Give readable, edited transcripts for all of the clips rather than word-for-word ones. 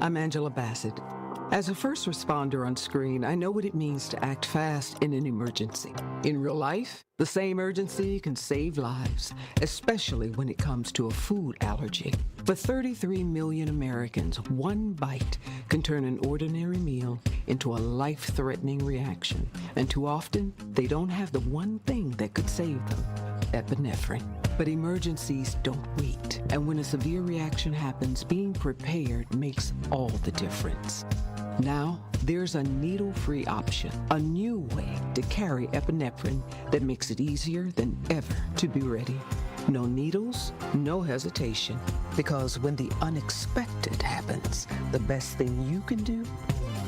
I'm Angela Bassett. As a first responder on screen, I know what it means to act fast in an emergency. In real life, the same urgency can save lives, especially when it comes to a food allergy. For 33 million Americans, one bite can turn an ordinary meal into a life-threatening reaction. And too often, they don't have the one thing that could save them: epinephrine. But emergencies don't wait. And when a severe reaction happens, being prepared makes all the difference. Now, there's a needle-free option, a new way to carry epinephrine that makes it easier than ever to be ready. No needles, no hesitation, because when the unexpected happens, the best thing you can do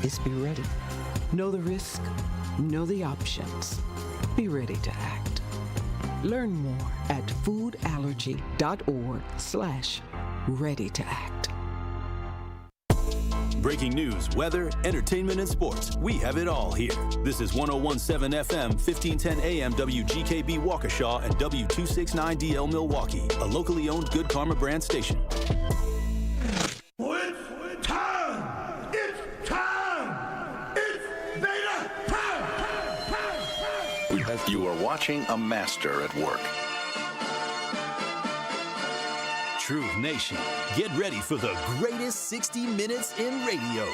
is be ready. Know the risk, know the options. Be ready to act. Learn more at foodallergy.org/ready to act. Breaking news, weather, entertainment, and sports. We have it all here. This is 1017 FM, 1510 AM WGKB Waukesha and W269DL Milwaukee, a locally owned Good Karma brand station. It's time! It's time! It's beta time! You are watching a master at work. Truth Nation, get ready for the greatest 60 minutes in radio,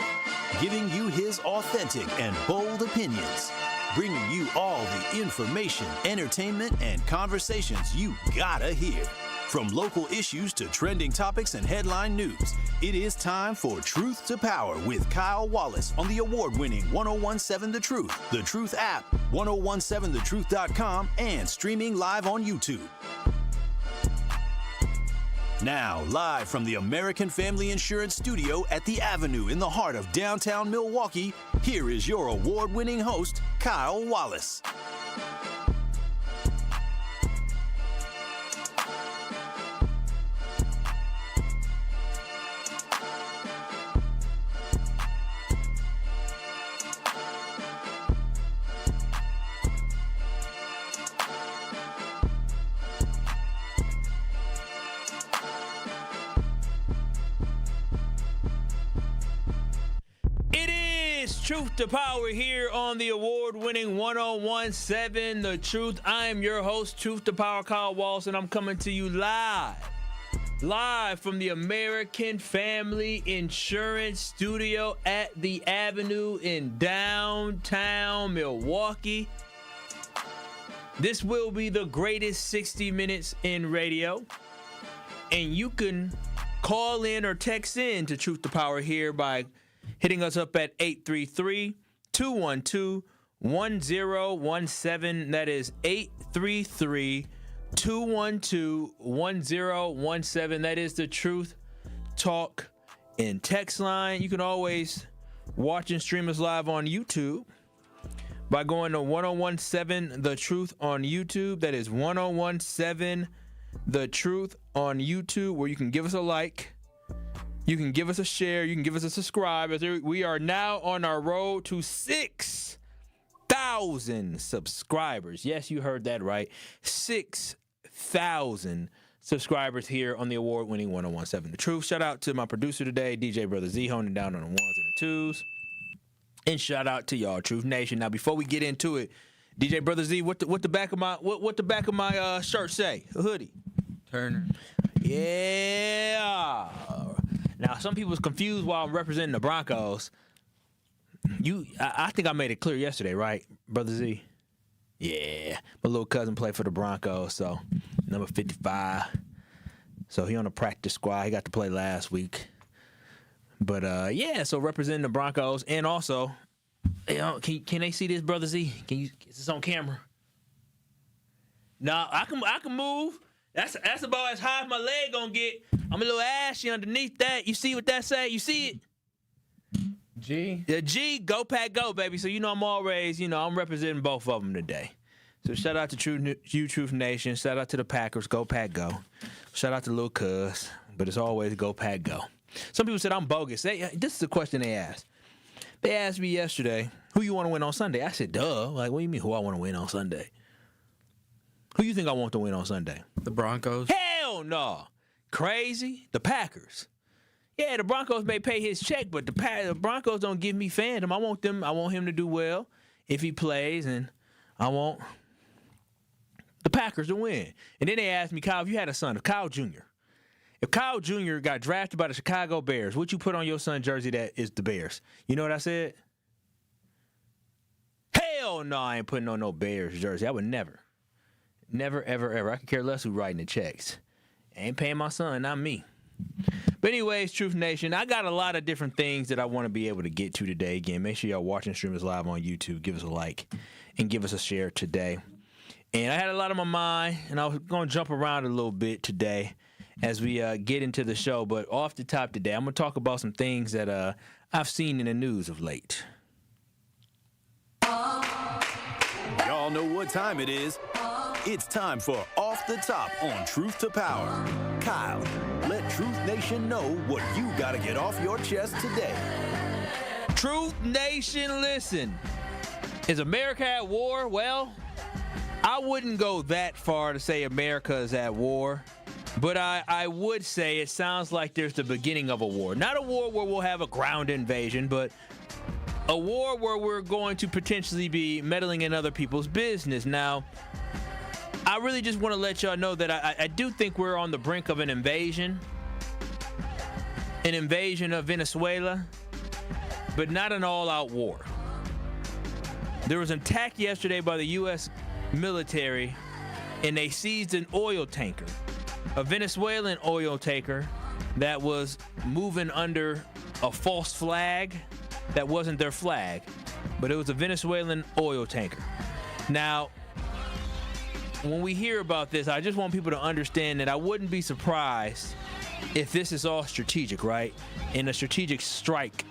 giving you his authentic and bold opinions, bringing you all the information, entertainment, and conversations you gotta hear. From local issues to trending topics and headline news, it is time for Truth to Power with Kyle Wallace on the award-winning 1017 The Truth app, 1017thetruth.com, and streaming live on YouTube. Now, live from the American Family Insurance Studio at the Avenue in the heart of downtown Milwaukee, here is your award-winning host, Kyle Wallace. Truth to Power here on the award-winning 1017 The Truth. I am your host, Truth to Power, Kyle Wallace, and I'm coming to you live from the American Family Insurance Studio at the Avenue in downtown Milwaukee. This will be the greatest 60 minutes in radio, and you can call in or text in to Truth to Power here by hitting us up at 833-212-1017. That is 833-212-1017. That is the Truth Talk and text line. You can always watch and stream us live on YouTube by going to 1017 The Truth on YouTube. That is 1017 The Truth on YouTube, where you can give us a like. You can give us a share. You can give us a subscribe. We are now on our road to 6,000 subscribers. Yes, you heard that right. 6,000 subscribers here on the award-winning 1017 The Truth. Shout out to my producer today, DJ Brother Z, honing down on the ones and the twos. And shout out to y'all, Truth Nation. Now, before we get into it, DJ Brother Z, what the back of my shirt say? A hoodie. Turner. Yeah. Now, some people was confused while I'm representing the Broncos. I think I made it clear yesterday, right, Brother Z? Yeah. My little cousin played for the Broncos, so number 55. So he on the practice squad. He got to play last week. But, so representing the Broncos. And also, can they see this, Brother Z? Is this on camera? No, I can move. That's about as high as my leg gonna get. I'm a little ashy underneath that. You see what that say? You see it? G. The G, go Pack Go, baby. So I'm always, I'm representing both of them today. So shout out to Truth Nation. Shout out to the Packers. Go Pack Go. Shout out to Lil Cuz. But it's always go Pack Go. Some people said I'm bogus. This is a question they asked. They asked me yesterday, who you want to win on Sunday? I said, duh. Like, what do you mean who I want to win on Sunday? Who you think I want to win on Sunday? The Broncos. Hell no. Crazy. The Packers. Yeah, the Broncos may pay his check, but the Broncos don't give me fandom. I want him to do well if he plays, and I want the Packers to win. And then they asked me, Kyle, if you had a son, if Kyle Jr. got drafted by the Chicago Bears, would you put on your son's jersey that is the Bears? You know what I said? Hell no, I ain't putting on no Bears jersey. I would never. Never, ever, ever. I could care less who's writing the checks. I ain't paying my son, not me. But anyways, Truth Nation, I got a lot of different things that I want to be able to get to today. Again, make sure y'all watching streamers live on YouTube. Give us a like and give us a share today. And I had a lot on my mind, and I was going to jump around a little bit today as we get into the show. But off the top today, I'm going to talk about some things that I've seen in the news of late. Y'all know what time it is. It's time for Off the Top on Truth to Power. Kyle, let Truth Nation know what you got to get off your chest today. Truth Nation, listen. Is America at war? Well, I wouldn't go that far to say America is at war, but I would say it sounds like there's the beginning of a war. Not a war where we'll have a ground invasion, but a war where we're going to potentially be meddling in other people's business. Now, I really just want to let y'all know that I do think we're on the brink of an invasion of Venezuela, but not an all-out war. There was an attack yesterday by the U.S. military, and they seized an oil tanker, a Venezuelan oil tanker that was moving under a false flag that wasn't their flag, but it was a Venezuelan oil tanker. Now, when we hear about this, I just want people to understand that I wouldn't be surprised if this is all strategic, right? And a strategic strike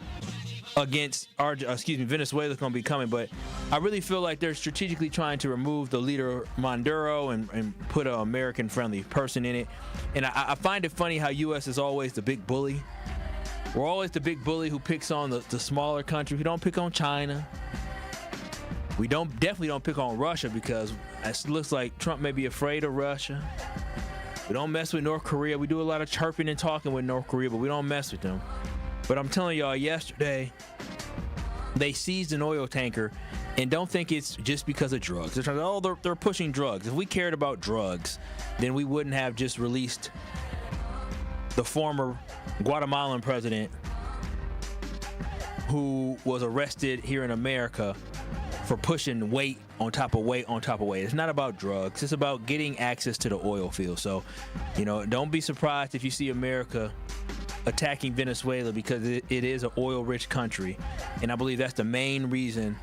against Venezuela is going to be coming. But I really feel like they're strategically trying to remove the leader Maduro and put an American-friendly person in it. And I find it funny how U.S. is always the big bully. We're always the big bully who picks on the smaller country. We don't pick on China. We definitely don't pick on Russia because it looks like Trump may be afraid of Russia. We don't mess with North Korea. We do a lot of chirping and talking with North Korea, but we don't mess with them. But I'm telling y'all, yesterday, they seized an oil tanker, and don't think it's just because of drugs. They're trying to, they're pushing drugs. If we cared about drugs, then we wouldn't have just released the former Guatemalan president who was arrested here in America for pushing weight on top of weight on top of weight. It's not about drugs. It's about getting access to the oil field. So, don't be surprised if you see America attacking Venezuela because it is an oil-rich country. And I believe that's the main reason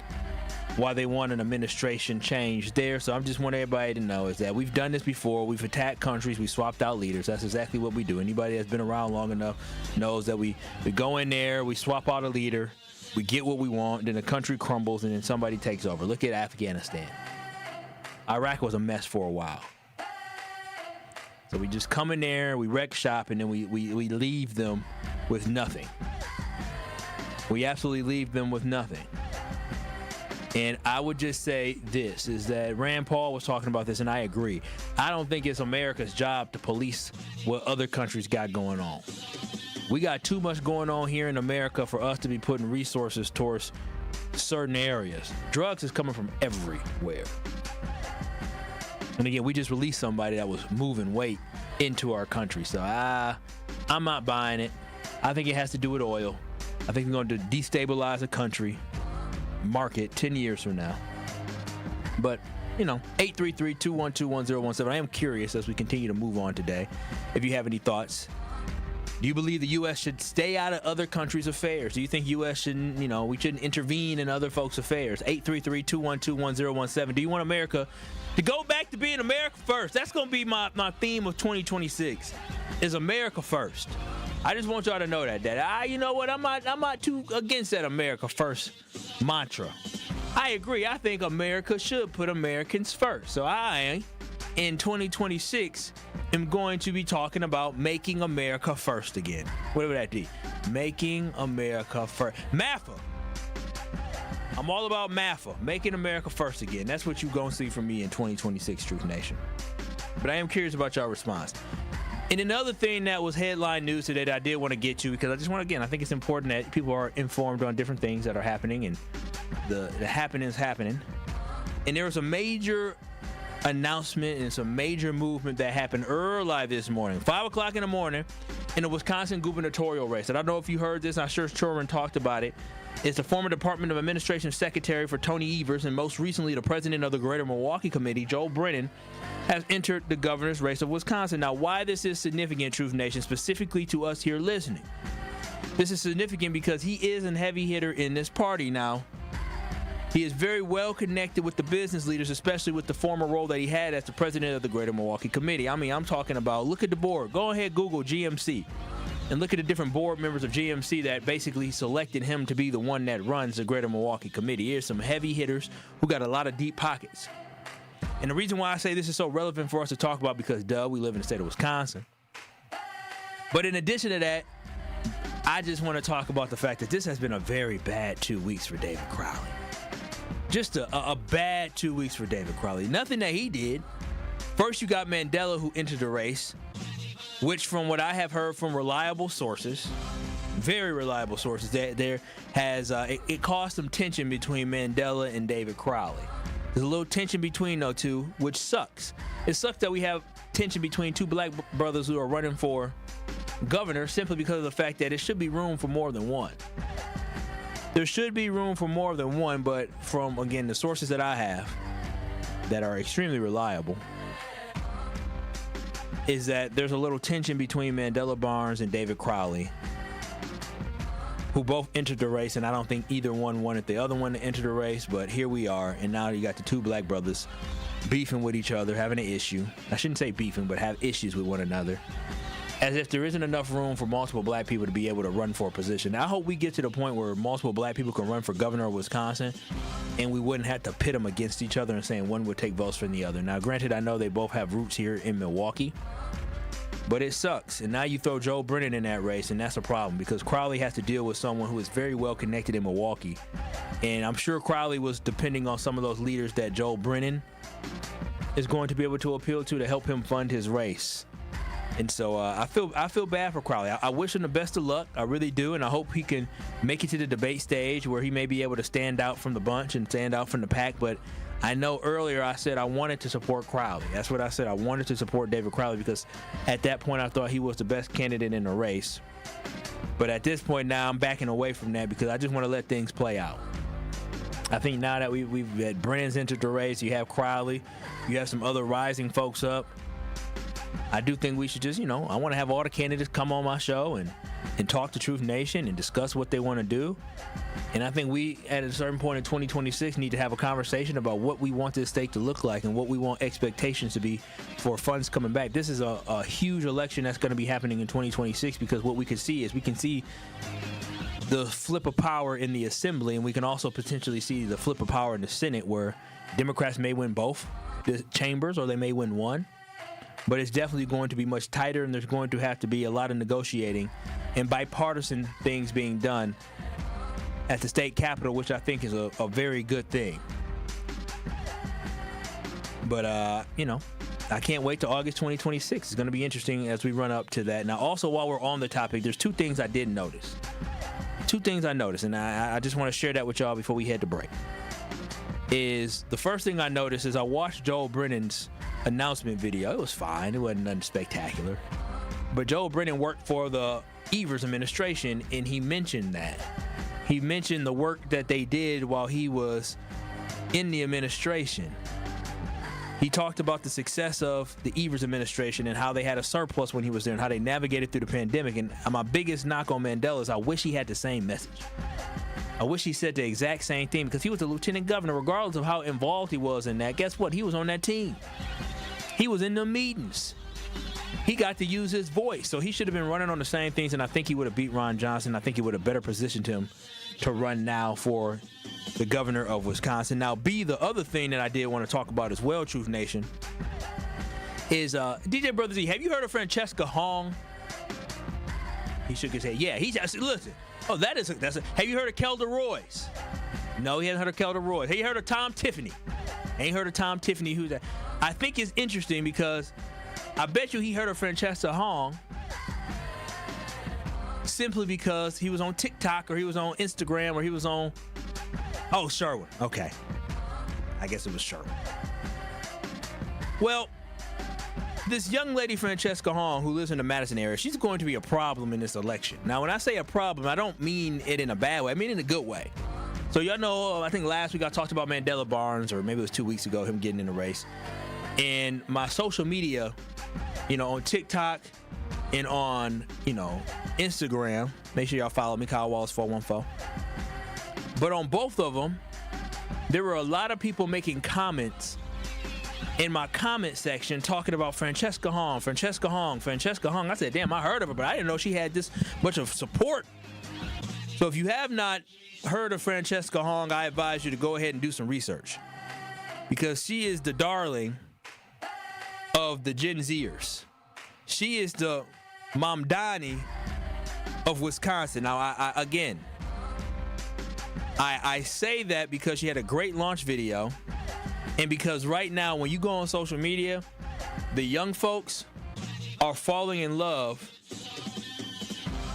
why they want an administration change there. So I just want everybody to know is that we've done this before. We've attacked countries. We swapped out leaders. That's exactly what we do. Anybody that's been around long enough knows that we go in there, we swap out a leader, we get what we want, then the country crumbles, and then somebody takes over. Look at Afghanistan. Iraq was a mess for a while. So we just come in there, we wreck shop, and then we leave them with nothing. We absolutely leave them with nothing. And I would just say this, is that Rand Paul was talking about this, and I agree. I don't think it's America's job to police what other countries got going on. We got too much going on here in America for us to be putting resources towards certain areas. Drugs is coming from everywhere. And again, we just released somebody that was moving weight into our country. So I'm not buying it. I think it has to do with oil. I think we're going to destabilize a country market 10 years from now. But, 833-212-1017. I am curious as we continue to move on today. If you have any thoughts. Do you believe the U.S. should stay out of other countries' affairs? Do you think U.S. shouldn't, we shouldn't intervene in other folks' affairs? 833-212-1017. Do you want America to go back to being America first? That's going to be my theme of 2026, is America first. I just want y'all to know that you know what, I'm not too against that America first mantra. I agree. I think America should put Americans first. So I, in 2026, am going to be talking about making America first again. Whatever that be. Making America first. MAFA. I'm all about MAFA. Making America first again. That's what you're going to see from me in 2026, Truth Nation. But I am curious about y'all response. And another thing that was headline news today that I did want to get to, because I just want to, again, I think it's important that people are informed on different things that are happening and the happenings happening. And there was a major announcement and some major movement that happened early this morning, 5 o'clock in the morning, in the Wisconsin gubernatorial race. And I don't know if you heard this. I'm sure Chorin talked about it. It's the former Department of Administration Secretary for Tony Evers and most recently the president of the Greater Milwaukee Committee, Joe Brennan, has entered the governor's race of Wisconsin. Now, why this is significant, Truth Nation, specifically to us here listening. This is significant because he is a heavy hitter in this party now. He is very well connected with the business leaders, especially with the former role that he had as the president of the Greater Milwaukee Committee. I mean, I'm talking about, look at the board. Go ahead, Google GMC, and look at the different board members of GMC that basically selected him to be the one that runs the Greater Milwaukee Committee. Here's some heavy hitters who got a lot of deep pockets. And the reason why I say this is so relevant for us to talk about, because, we live in the state of Wisconsin. But in addition to that, I just want to talk about the fact that this has been a very bad 2 weeks for David Crowley. Just a bad 2 weeks for David Crowley. Nothing that he did. First, you got Mandela, who entered the race, which from what I have heard from reliable sources, very reliable sources, that there has it caused some tension between Mandela and David Crowley. There's a little tension between those two, which sucks. It sucks that we have tension between two black brothers who are running for governor simply because of the fact that there should be room for more than one. There should be room for more than one, but from, again, the sources that I have that are extremely reliable, is that there's a little tension between Mandela Barnes and David Crowley, who both entered the race, and I don't think either one wanted the other one to enter the race, but here we are, and now you got the two black brothers beefing with each other, having an issue. I shouldn't say beefing, but have issues with one another, as if there isn't enough room for multiple black people to be able to run for a position. Now, I hope we get to the point where multiple black people can run for governor of Wisconsin, and we wouldn't have to pit them against each other and saying one would take votes from the other. Now, granted, I know they both have roots here in Milwaukee, but it sucks. And now you throw Joe Brennan in that race, and that's a problem because Crowley has to deal with someone who is very well connected in Milwaukee. And I'm sure Crowley was depending on some of those leaders that Joe Brennan is going to be able to appeal to help him fund his race. And so I feel bad for Crowley. I wish him the best of luck. I really do. And I hope he can make it to the debate stage where he may be able to stand out from the bunch and stand out from the pack. But I know earlier I said I wanted to support Crowley. That's what I said. I wanted to support David Crowley because at that point I thought he was the best candidate in the race. But at this point now I'm backing away from that because I just want to let things play out. I think now that we've had Brennan's entered the race, you have Crowley, you have some other rising folks up. I do think we should just, I want to have all the candidates come on my show and talk to Truth Nation and discuss what they want to do. And I think we, at a certain point in 2026, need to have a conversation about what we want this state to look like and what we want expectations to be for funds coming back. This is a huge election that's going to be happening in 2026 because what we can see is we can see the flip of power in the assembly, and we can also potentially see the flip of power in the Senate where Democrats may win both the chambers or they may win one. But it's definitely going to be much tighter, and there's going to have to be a lot of negotiating and bipartisan things being done at the state capitol, which I think is a very good thing. But, I can't wait till August 2026. It's going to be interesting as we run up to that. Now, also, while we're on the topic, there's two things I did notice. Two things I noticed, and I just want to share that with y'all before we head to break. Is the first thing I noticed is I watched Joe Brennan's announcement video. It was fine. It wasn't nothing spectacular. But Joe Brennan worked for the Evers administration, and he mentioned that. He mentioned the work that they did while he was in the administration. He talked about the success of the Evers administration and how they had a surplus when he was there and how they navigated through the pandemic. And my biggest knock on Mandela is I wish he had the same message. I wish he said the exact same thing because he was the lieutenant governor, regardless of how involved he was in that. Guess what? He was on that team. He was in the meetings. He got to use his voice. So he should have been running on the same things, and I think he would have beat Ron Johnson. I think he would have better positioned him to run now for the governor of Wisconsin. Now, the other thing that I did want to talk about as well, Truth Nation, is DJ Brother Z. Have you heard of Francesca Hong? He shook his head. Yeah, I said, listen. Oh, that's a. Have you heard of Kelda Royce? No, he hasn't heard of Kelda Royce. Have you heard of Tom Tiffany? Ain't heard of Tom Tiffany. Who's that? I think it's interesting because I bet you he heard of Francesca Hong simply because he was on TikTok or he was on Instagram or he was on, Sherwin. Okay. I guess it was Sherwin. Well, this young lady, Francesca Hong, who lives in the Madison area, she's going to be a problem in this election. Now, when I say a problem, I don't mean it in a bad way. I mean it in a good way. So y'all know, I think last week I talked about Mandela Barnes, or maybe it was 2 weeks ago, him getting in the race. And my social media, on TikTok and on, Instagram, make sure y'all follow me, Kyle Wallace 414. But on both of them, there were a lot of people making comments in my comment section talking about Francesca Hong. I said, damn, I heard of her, but I didn't know she had this much of support. So if you have not heard of Francesca Hong, I advise you to go ahead and do some research, because she is the darling of the Gen Zers. She is the Mamdani of Wisconsin. Now, I say that because she had a great launch video, and because right now when you go on social media, the young folks are falling in love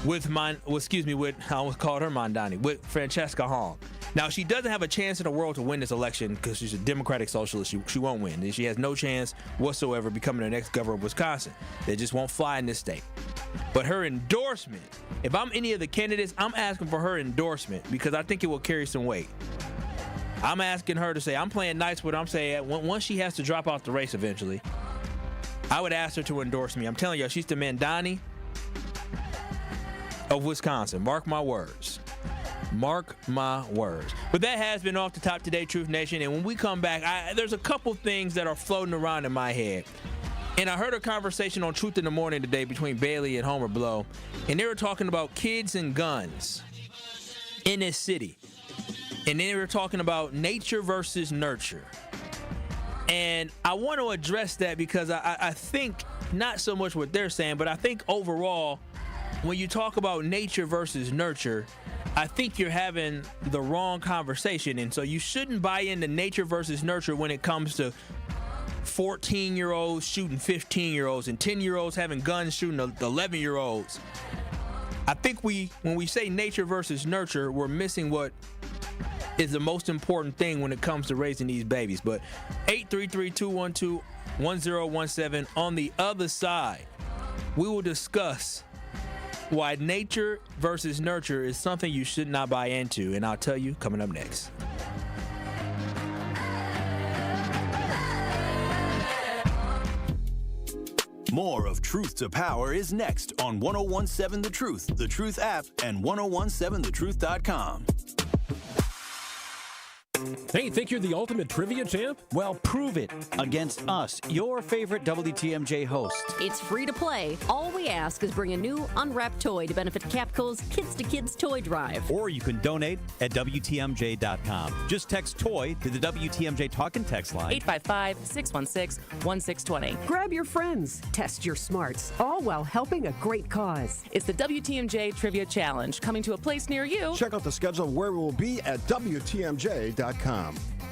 with I almost called her Mamdani, with Francesca Hong. Now, she doesn't have a chance in the world to win this election because she's a Democratic socialist. She won't win. She has no chance whatsoever becoming the next governor of Wisconsin. They just won't fly in this state. But her endorsement, if I'm any of the candidates, I'm asking for her endorsement because I think it will carry some weight. I'm asking her to say, I'm playing nice with her. I'm saying once she has to drop out the race eventually, I would ask her to endorse me. I'm telling you, she's the Mamdani of Wisconsin. Mark my words. Mark my words. But that has been Off the Top today, Truth Nation. And when we come back, there's a couple things that are floating around in my head. And I heard a conversation on Truth in the Morning today between Bailey and Homer Blow. And they were talking about kids and guns in this city. And they were talking about nature versus nurture. And I want to address that because I think not so much what they're saying, but I think overall, when you talk about nature versus nurture, I think you're having the wrong conversation. And so you shouldn't buy into nature versus nurture when it comes to 14-year-olds shooting 15-year-olds and 10-year-olds having guns shooting 11-year-olds. I think when we say nature versus nurture, we're missing what is the most important thing when it comes to raising these babies. But 833-212-1017, on the other side, we will discuss why nature versus nurture is something you should not buy into, and I'll tell you coming up next. More of Truth to Power is next on 1017 The Truth, The Truth app, and 1017thetruth.com. Hey, think you're the ultimate trivia champ? Well, prove it against us, your favorite WTMJ host. It's free to play. All we ask is bring a new unwrapped toy to benefit Capco's Kids to Kids Toy Drive. Or you can donate at WTMJ.com. Just text TOY to the WTMJ Talk and Text line. 855-616-1620. Grab your friends. Test your smarts. All while helping a great cause. It's the WTMJ Trivia Challenge, coming to a place near you. Check out the schedule of where we will be at WTMJ.com.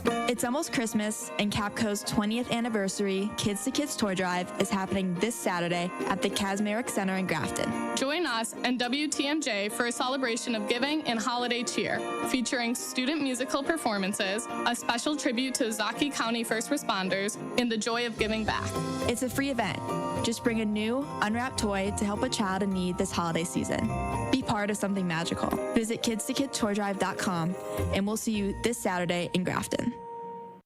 It's almost Christmas, and Capco's 20th anniversary Kids to Kids Toy Drive is happening this Saturday at the Kazmarek Center in Grafton. Join us and WTMJ for a celebration of giving and holiday cheer, featuring student musical performances, a special tribute to Zech County first responders, and the joy of giving back. It's a free event. Just bring a new, unwrapped toy to help a child in need this holiday season. Be part of something magical. Visit kidstokids.com, and we'll see you this Saturday in Grafton.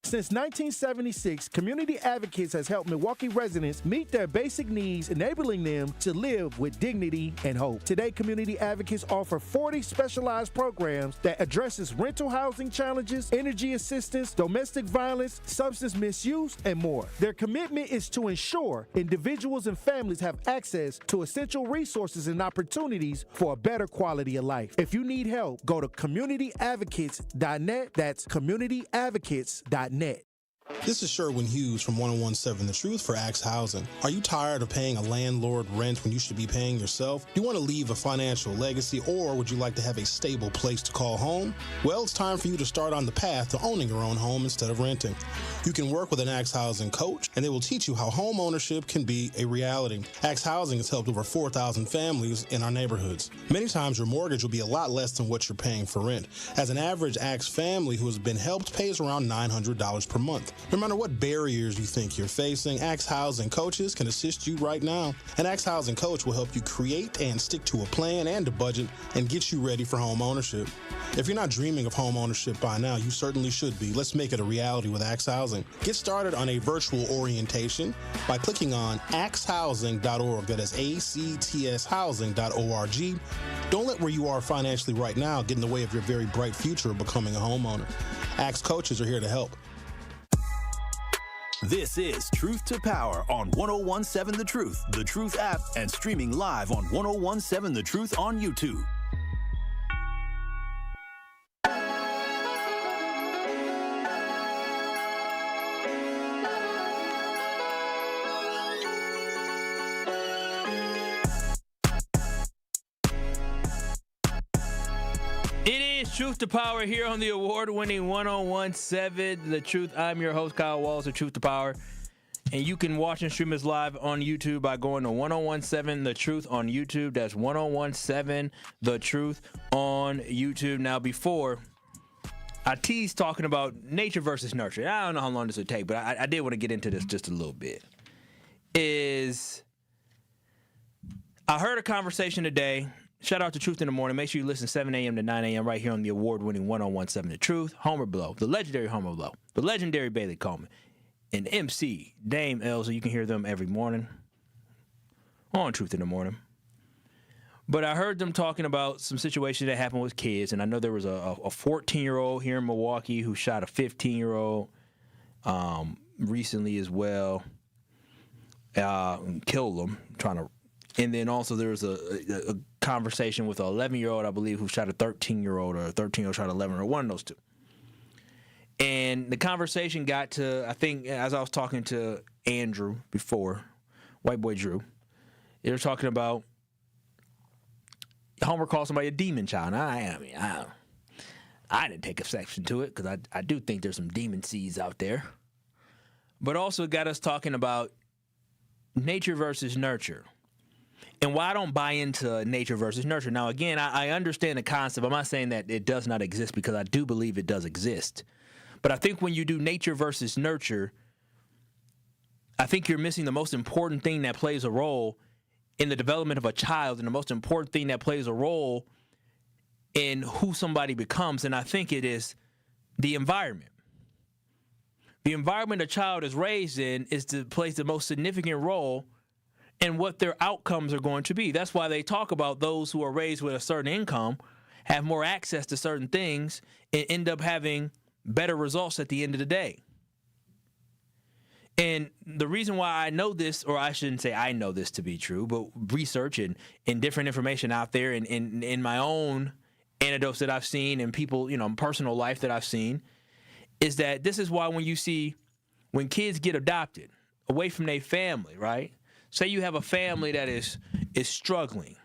Since 1976, Community Advocates has helped Milwaukee residents meet their basic needs, enabling them to live with dignity and hope. Today, Community Advocates offer 40 specialized programs that addresses rental housing challenges, energy assistance, domestic violence, substance misuse, and more. Their commitment is to ensure individuals and families have access to essential resources and opportunities for a better quality of life. If you need help, go to communityadvocates.net. That's communityadvocates.net. This is Sherwin Hughes from 1017 The Truth for Axe Housing. Are you tired of paying a landlord rent when you should be paying yourself? Do you want to leave a financial legacy, or would you like to have a stable place to call home? Well, it's time for you to start on the path to owning your own home instead of renting. You can work with an Axe Housing coach, and they will teach you how home ownership can be a reality. Axe Housing has helped over 4,000 families in our neighborhoods. Many times your mortgage will be a lot less than what you're paying for rent. As an average Axe family who has been helped pays around $900 per month. No matter what barriers you think you're facing, Axe Housing coaches can assist you right now. An Axe Housing coach will help you create and stick to a plan and a budget and get you ready for home ownership. If you're not dreaming of home ownership by now, you certainly should be. Let's make it a reality with Axe Housing. Get started on a virtual orientation by clicking on axhousing.org. That is ACTS housing.org. Don't let where you are financially right now get in the way of your very bright future of becoming a homeowner. Axe coaches are here to help. This is Truth to Power on 1017 The Truth app, and streaming live on 1017 The Truth on YouTube. It is Truth to Power here on the award-winning 1017 The Truth. I'm your host, Kyle Walls of Truth to Power. And you can watch and stream us live on YouTube by going to 1017 The Truth on YouTube. That's 1017 The Truth on YouTube. Now, before I teased talking about nature versus nurture. I don't know how long this would take, but I did want to get into this just a little bit. I heard a conversation today. Shout out to Truth in the Morning. Make sure you listen 7 a.m. to 9 a.m. right here on the award-winning 1017 The Truth. Homer Blow, the legendary Homer Blow, the legendary Bailey Coleman, and MC Dame Elza. You can hear them every morning on Truth in the Morning. But I heard them talking about some situations that happened with kids, and I know there was a 14-year-old here in Milwaukee who shot a 15-year-old recently as well, and killed him, and then also there was a conversation with an 11-year-old, I believe, who shot a 13-year-old, or a 13-year-old shot 11-year-old, one of those two. And the conversation got to, I think, as I was talking to Andrew before, white boy Drew, they were talking about Homer called somebody a demon child. And I didn't take exception to it, because I do think there's some demon seeds out there. But also got us talking about nature versus nurture. And why I don't buy into nature versus nurture. Now, again, I understand the concept. I'm not saying that it does not exist, because I do believe it does exist. But I think when you do nature versus nurture, I think you're missing the most important thing that plays a role in the development of a child, and the most important thing that plays a role in who somebody becomes. And I think it is the environment. The environment a child is raised in plays the most significant role and what their outcomes are going to be. That's why they talk about those who are raised with a certain income have more access to certain things and end up having better results at the end of the day. And the reason why I know this, or I shouldn't say I know this to be true, but research and different information out there, and in my own anecdotes that I've seen, and people, personal life that I've seen, is that this is why when kids get adopted away from their family, right? Say you have a family that is struggling,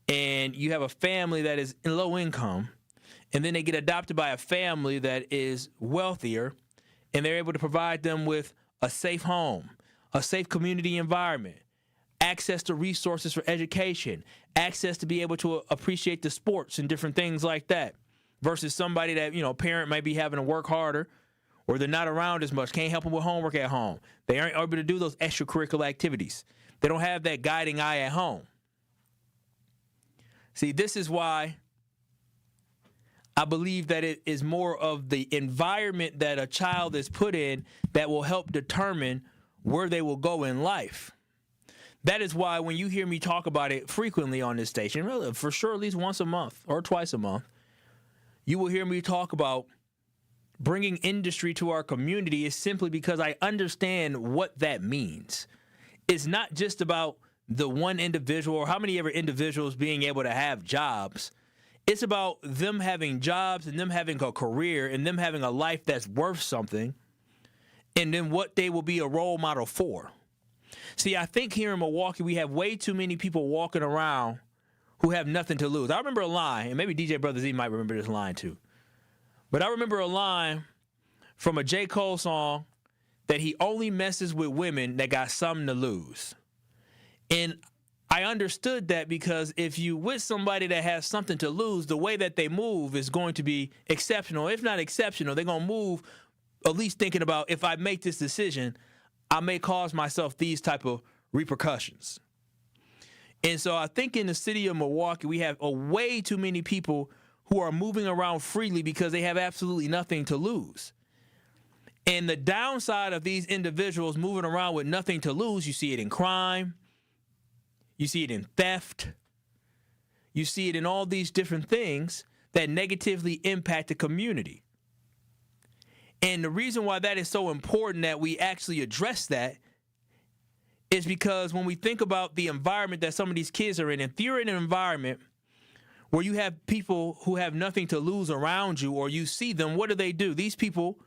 and you have a family that is in low income, and then they get adopted by a family that is wealthier, and they're able to provide them with a safe home, a safe community environment, access to resources for education, access to be able to appreciate the sports and different things like that, versus somebody that, a parent might be having to work harder, or they're not around as much, can't help them with homework at home. They aren't able to do those extracurricular activities. They don't have that guiding eye at home. See, this is why I believe that it is more of the environment that a child is put in that will help determine where they will go in life. That is why when you hear me talk about it frequently on this station, really, for sure at least once a month or twice a month, you will hear me talk about bringing industry to our community, is simply because I understand what that means. It's not just about the one individual or how many ever individuals being able to have jobs. It's about them having jobs and them having a career and them having a life that's worth something, and then what they will be a role model for. See, I think here in Milwaukee, we have way too many people walking around who have nothing to lose. I remember a line, and maybe DJ Brother Z might remember this line too, but I remember a line from a J. Cole song that he only messes with women that got something to lose. And I understood that because if you with somebody that has something to lose, the way that they move is going to be exceptional. If not exceptional, they're going to move at least thinking about, if I make this decision, I may cause myself these type of repercussions. And so I think in the city of Milwaukee, we have way too many people who are moving around freely because they have absolutely nothing to lose. And the downside of these individuals moving around with nothing to lose, you see it in crime, you see it in theft, you see it in all these different things that negatively impact the community. And the reason why that is so important that we actually address that is because when we think about the environment that some of these kids are in, if you're in an environment where you have people who have nothing to lose around you, or you see them, what do? These people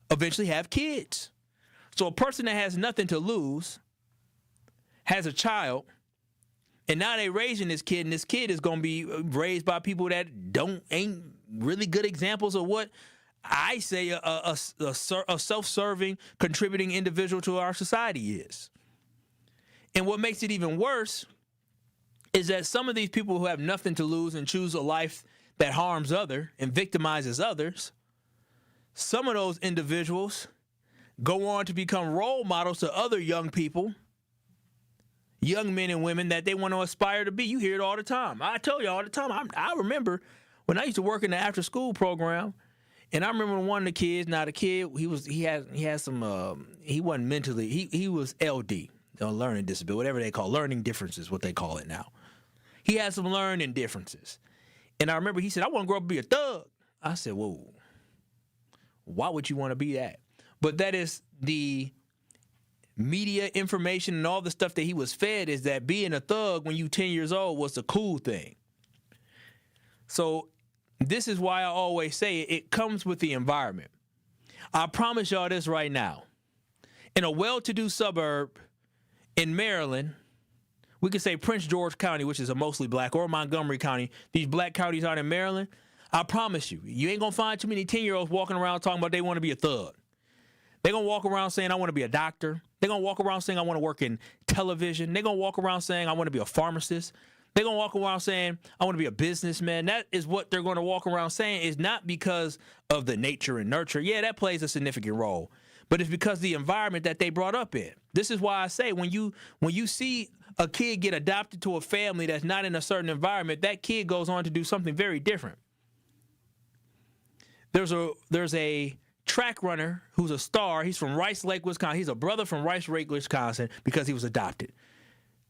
eventually have kids. So a person that has nothing to lose has a child, and now they're raising this kid, and this kid is going to be raised by people that ain't really good examples of what I say a self-serving, contributing individual to our society is. And what makes it even worse is that some of these people who have nothing to lose and choose a life that harms others and victimizes others, some of those individuals go on to become role models to other young people, young men and women that they want to aspire to be. You hear it all the time. I tell you all the time. I remember when I used to work in the after-school program, and I remember one of the kids. Now the kid, he wasn't mentally. He was LD, learning disability, whatever they call learning differences, what they call it now. He had some learning differences, and I remember he said, "I want to grow up and be a thug." I said, "Whoa, why would you want to be that?" But that is the media information and all the stuff that he was fed, is that being a thug when you 10 years old was the cool thing. So this is why I always say it comes with the environment. I promise y'all this right now. In a well-to-do suburb in Maryland, we could say Prince George County, which is a mostly black, or Montgomery County, these black counties out in Maryland, I promise you, you ain't going to find too many 10-year-olds walking around talking about they want to be a thug. They're going to walk around saying, I want to be a doctor. They're going to walk around saying, I want to work in television. They're going to walk around saying, I want to be a pharmacist. They're going to walk around saying, I want to be a businessman. That is what they're going to walk around saying. Is not because of the nature and nurture. Yeah, that plays a significant role. But it's because of the environment that they brought up in. This is why I say when you see a kid get adopted to a family that's not in a certain environment, that kid goes on to do something very different. There's a track runner who's a star. He's from Rice Lake, Wisconsin. He's a brother from Rice Lake, Wisconsin, because he was adopted.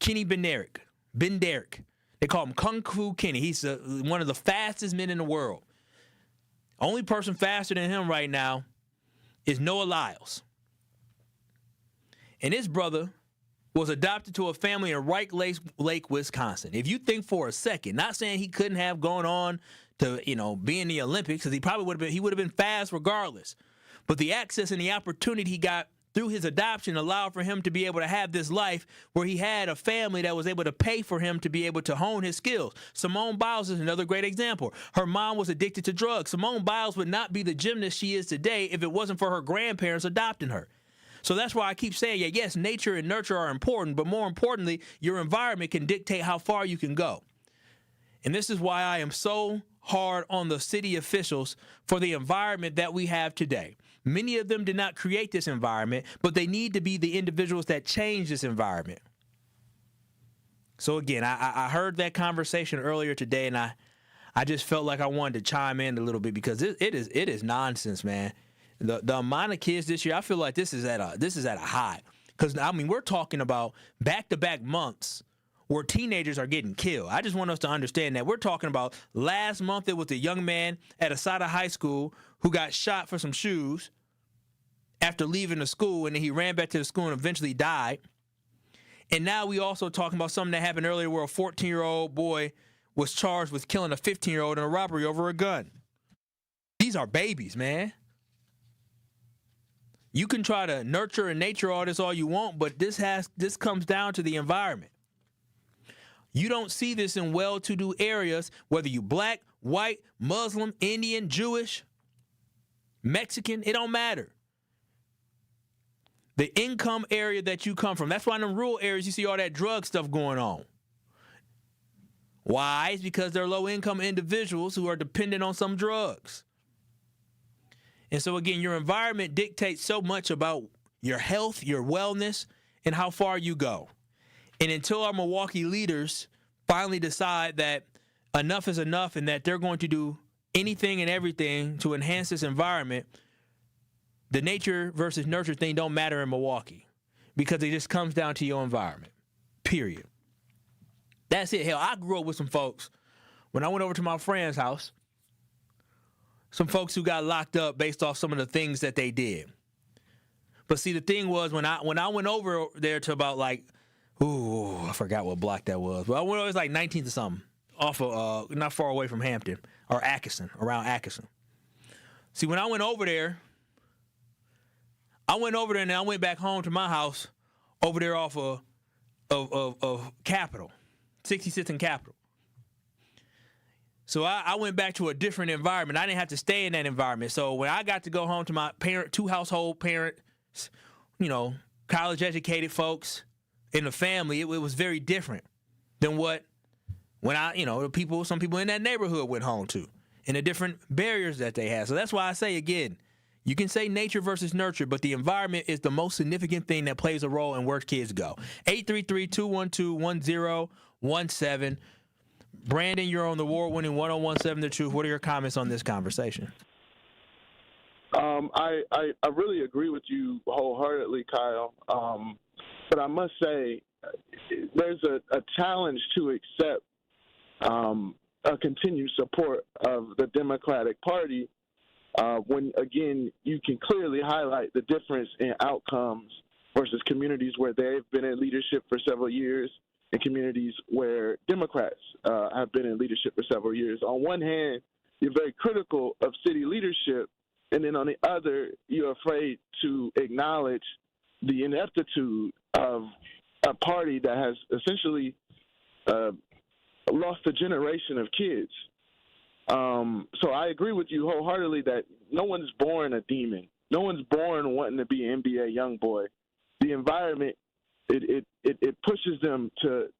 Kenny Benderrick. They call him Kung Fu Kenny. He's one of the fastest men in the world. Only person faster than him right now is Noah Lyles. And his brother was adopted to a family in Rice Lake, Wisconsin. If you think for a second, not saying he couldn't have gone on to, be in the Olympics, because he would have been fast regardless. But the access and the opportunity he got through his adoption allowed for him to be able to have this life where he had a family that was able to pay for him to be able to hone his skills. Simone Biles is another great example. Her mom was addicted to drugs. Simone Biles would not be the gymnast she is today if it wasn't for her grandparents adopting her. So that's why I keep saying, yes, nature and nurture are important, but more importantly, your environment can dictate how far you can go. And this is why I am so hard on the city officials for the environment that we have today. Many of them did not create this environment, but they need to be the individuals that change this environment. So again, I heard that conversation earlier today, and I just felt like I wanted to chime in a little bit because it is nonsense, man. The amount of kids this year, I feel like this is at a high. Because we're talking about back-to-back months where teenagers are getting killed. I just want us to understand that. We're talking about last month, it was a young man at Asada High School who got shot for some shoes after leaving the school, and then he ran back to the school and eventually died. And now we also talking about something that happened earlier where a 14-year-old boy was charged with killing a 15-year-old in a robbery over a gun. These are babies, man. You can try to nurture and nature all this all you want, but this comes down to the environment. You don't see this in well-to-do areas, whether you black, white, Muslim, Indian, Jewish, Mexican, it don't matter. The income area that you come from, that's why in the rural areas you see all that drug stuff going on. Why? It's because they're low-income individuals who are dependent on some drugs. And so, again, your environment dictates so much about your health, your wellness, and how far you go. And until our Milwaukee leaders finally decide that enough is enough and that they're going to do anything and everything to enhance this environment, the nature versus nurture thing don't matter in Milwaukee because it just comes down to your environment, period. That's it. Hell, I grew up with some folks. When I went over to my friend's house, some folks who got locked up based off some of the things that they did. But see, the thing was, when I went over there to about I forgot what block that was. But I went over, it was like 19th or something, off of, not far away from Hampton, or Atkinson, around Atkinson. See, when I went over there and then I went back home to my house over there off of Capitol, 66th and Capitol. So I went back to a different environment. I didn't have to stay in that environment. So when I got to go home to my two household parents, college-educated folks in the family, it was very different than some people in that neighborhood went home to, and the different barriers that they have. So that's why I say, again, you can say nature versus nurture, but the environment is the most significant thing that plays a role in where kids go. 833-212-1017. Brandon, you're on the award-winning 1017 The Truth. What are your comments on this conversation? I really agree with you wholeheartedly, Kyle. But I must say, there's a challenge to accept a continued support of the Democratic Party when, again, you can clearly highlight the difference in outcomes versus communities where they've been in leadership for several years and communities where Democrats have been in leadership for several years. On one hand, you're very critical of city leadership, and then on the other, you're afraid to acknowledge the ineptitude of a party that has essentially lost a generation of kids. So I agree with you wholeheartedly that no one's born a demon. No one's born wanting to be an NBA young boy. The environment, it pushes them to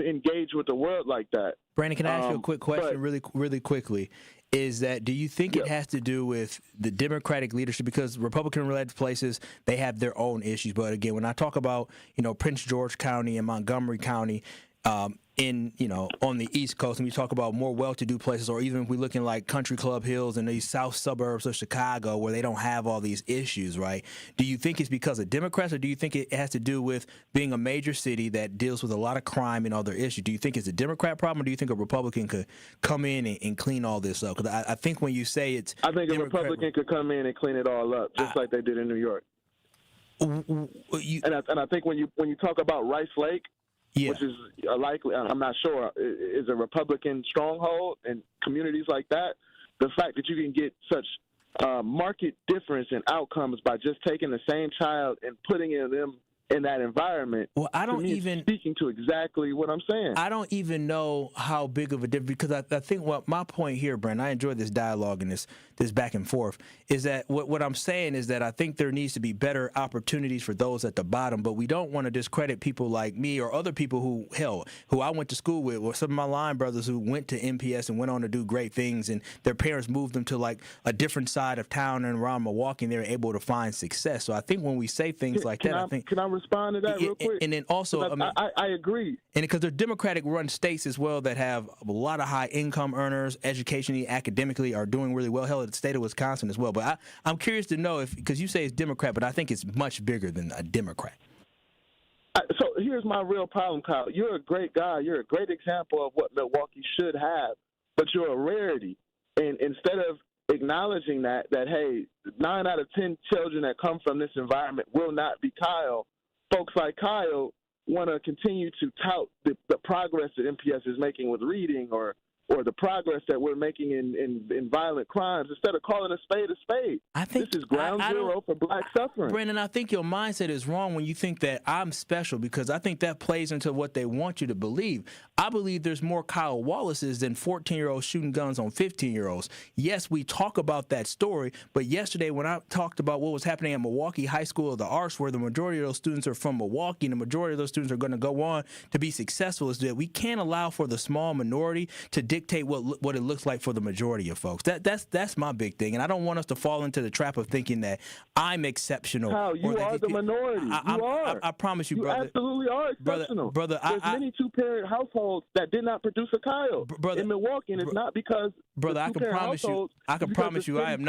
engage with the world like that. Brandon, can I ask you a quick question really quickly? Is that, do you think it has to do with the Democratic leadership? Because Republican-led places, they have their own issues. But again, when I talk about, Prince George County and Montgomery County, on the East Coast, and we talk about more well-to-do places, or even if we look in like Country Club Hills and these south suburbs of Chicago where they don't have all these issues, right? Do you think it's because of Democrats, or do you think it has to do with being a major city that deals with a lot of crime and other issues? Do you think it's a Democrat problem, or do you think a Republican could come in and clean all this up? Because I think when you say it's... I think a Republican could come in and clean it all up, just like they did in New York. And I think when you talk about Rice Lake, which is likely, I'm not sure, is a Republican stronghold and communities like that, the fact that you can get such marked difference in outcomes by just taking the same child and putting them in that environment. Well, I don't even speaking to exactly what I'm saying. I don't even know how big of a difference, because I think what my point here, Brent, I enjoyed this dialogue and this back and forth, is that what I'm saying is that I think there needs to be better opportunities for those at the bottom, but we don't want to discredit people like me or other people who I went to school with, or some of my line brothers who went to MPS and went on to do great things, and their parents moved them to like a different side of town and around Milwaukee, and they were able to find success. So I think when we say things like that, I think... Can I respond to that real quick? And then also, I agree. And because they're Democratic-run states as well that have a lot of high-income earners, educationally, academically, are doing really well. Hell, the state of Wisconsin as well. But I'm curious to know if, because you say it's Democrat, but I think it's much bigger than a Democrat. So here's my real problem, Kyle. You're a great guy. You're a great example of what Milwaukee should have, but you're a rarity. And instead of acknowledging that hey, 9 out of 10 children that come from this environment will not be Kyle, folks like Kyle want to continue to tout the progress that MPS is making with reading or or the progress that we're making in violent crimes instead of calling a spade. I think this is ground zero for black suffering. Brandon, I think your mindset is wrong when you think that I'm special, because I think that plays into what they want you to believe. I believe there's more Kyle Wallaces than 14-year-olds shooting guns on 15-year-olds. Yes, we talk about that story, but yesterday when I talked about what was happening at Milwaukee High School of the Arts, where the majority of those students are from Milwaukee and the majority of those students are going to go on to be successful, is that we can't allow for the small minority to dictate what it looks like for the majority of folks. That's my big thing, and I don't want us to fall into the trap of thinking that I'm exceptional. Kyle, you are the minority. I promise you, brother. You absolutely are exceptional. Brother, there's many two-parent households that did not produce a Kyle in Milwaukee, and it's not because I can promise you, I am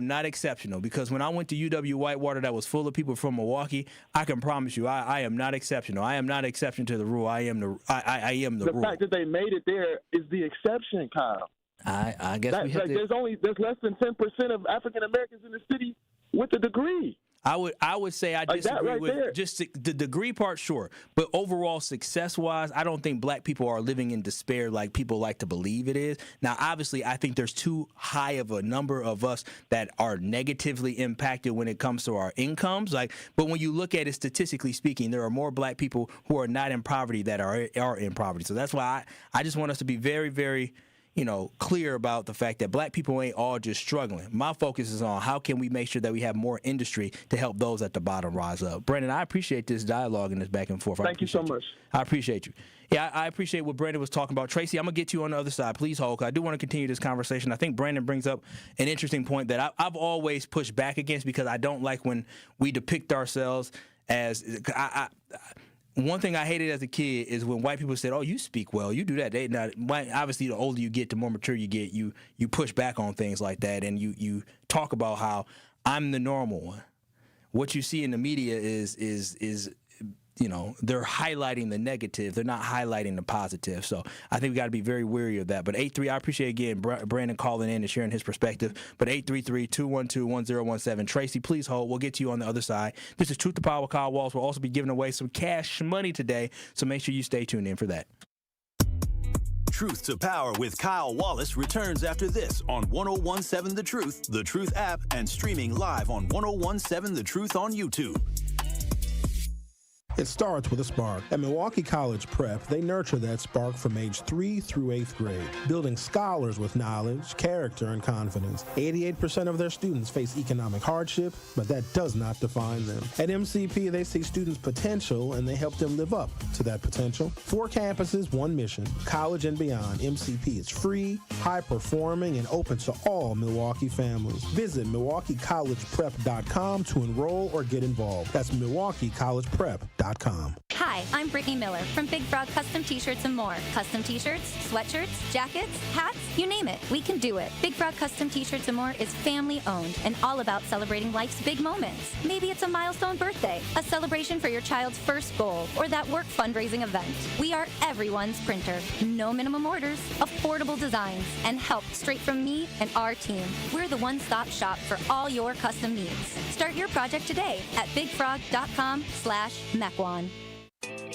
not exceptional, because when I went to UW Whitewater, that was full of people from Milwaukee. I can promise you, I am not exceptional. I am not exception to the rule. I am the rule. The fact that they made it there is the exception, Kyle. I guess there's less than 10% of African Americans in the city with a degree. I would say I disagree with just the degree part, sure. But overall, success-wise, I don't think black people are living in despair like people like to believe it is. Now, obviously, I think there's too high of a number of us that are negatively impacted when it comes to our incomes. But when you look at it statistically speaking, there are more black people who are not in poverty that are in poverty. So that's why I just want us to be very, very clear about the fact that black people ain't all just struggling. My focus is on how can we make sure that we have more industry to help those at the bottom rise up. Brandon, I appreciate this dialogue and this back and forth. Thank you so much. I appreciate you. Yeah, I appreciate what Brandon was talking about. Tracy, I'm going to get you on the other side. Please hold, 'cause I do want to continue this conversation. I think Brandon brings up an interesting point that I've always pushed back against, because I don't like when we depict ourselves as one thing I hated as a kid is when white people said, "Oh, you speak well, you do that." Obviously, the older you get, the more mature you get. You push back on things like that, and you talk about how I'm the normal one. What you see in the media is they're highlighting the negative. They're not highlighting the positive. So I think we got to be very wary of that. But 8-3, I appreciate again Brandon calling in and sharing his perspective. But 833-212-1017. Tracy, please hold. We'll get to you on the other side. This is Truth to Power with Kyle Wallace. We'll also be giving away some cash money today, so make sure you stay tuned in for that. Truth to Power with Kyle Wallace returns after this on 1017 The Truth app, and streaming live on 1017 The Truth on YouTube. It starts with a spark. At Milwaukee College Prep, they nurture that spark from age 3 through 8th grade, building scholars with knowledge, character, and confidence. 88% of their students face economic hardship, but that does not define them. At MCP, they see students' potential, and they help them live up to that potential. 4 campuses, 1 mission. College and beyond, MCP is free, high-performing, and open to all Milwaukee families. Visit MilwaukeeCollegePrep.com to enroll or get involved. That's MilwaukeeCollegePrep.com. Hi, I'm Brittany Miller from Big Frog Custom T-Shirts and more. Custom T-shirts, sweatshirts, jackets, hats, you name it, we can do it. Big Frog Custom T-Shirts and more is family-owned and all about celebrating life's big moments. Maybe it's a milestone birthday, a celebration for your child's first goal, or that work fundraising event. We are everyone's printer. No minimum orders, affordable designs, and help straight from me and our team. We're the one-stop shop for all your custom needs. Start your project today at bigfrog.com/Mequon.